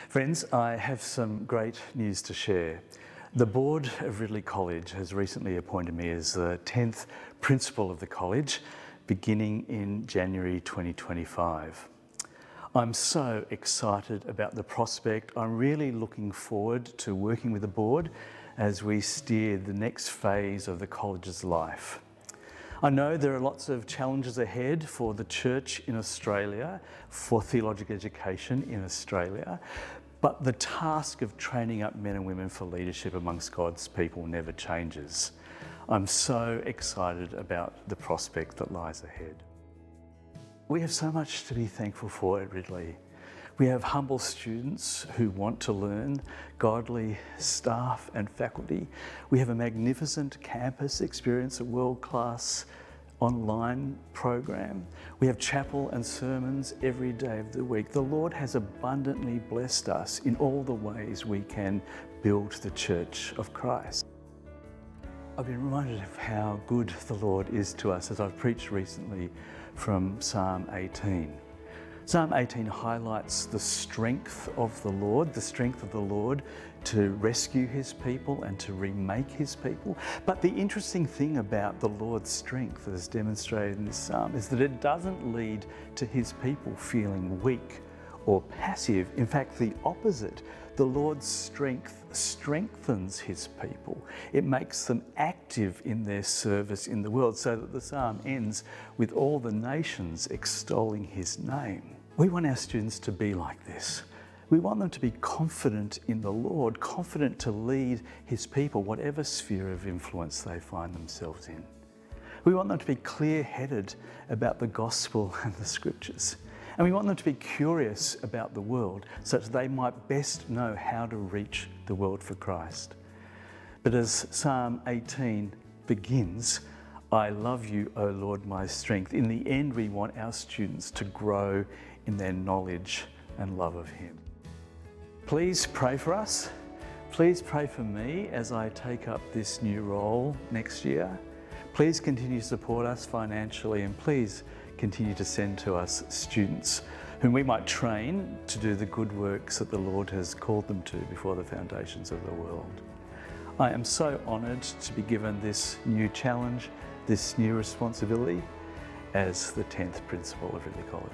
Friends, I have some great news to share. The Board of Ridley College has recently appointed me as the 10th Principal of the College, beginning in January 2025. I'm so excited about the prospect. I'm really looking forward to working with the Board as we steer the next phase of the college's life. I know there are lots of challenges ahead for the church in Australia, for theological education in Australia, but the task of training up men and women for leadership amongst God's people never changes. I'm so excited about the prospect that lies ahead. We have so much to be thankful for at Ridley. We have humble students who want to learn, godly staff and faculty. We have a magnificent campus experience, a world-class online program. We have chapel and sermons every day of the week. The Lord has abundantly blessed us in all the ways we can build the Church of Christ. I've been reminded of how good the Lord is to us as I've preached recently from Psalm 18. Psalm 18 highlights the strength of the Lord to rescue his people and to remake his people. But the interesting thing about the Lord's strength as demonstrated in this psalm is that it doesn't lead to his people feeling weak or passive. In fact, the opposite. The Lord's strength strengthens his people. It makes them active in their service in the world, so that the psalm ends with all the nations extolling his name. We want our students to be like this. We want them to be confident in the Lord, confident to lead his people, whatever sphere of influence they find themselves in. We want them to be clear-headed about the gospel and the scriptures. And we want them to be curious about the world such that they might best know how to reach the world for Christ. But as Psalm 18 begins, I love you, O Lord, my strength. In the end, we want our students to grow in their knowledge and love of him. Please pray for us. Please pray for me as I take up this new role next year. Please continue to support us financially, and please continue to send to us students whom we might train to do the good works that the Lord has called them to before the foundations of the world. I am so honoured to be given this new challenge, this new responsibility as the 10th Principal of Ridley College.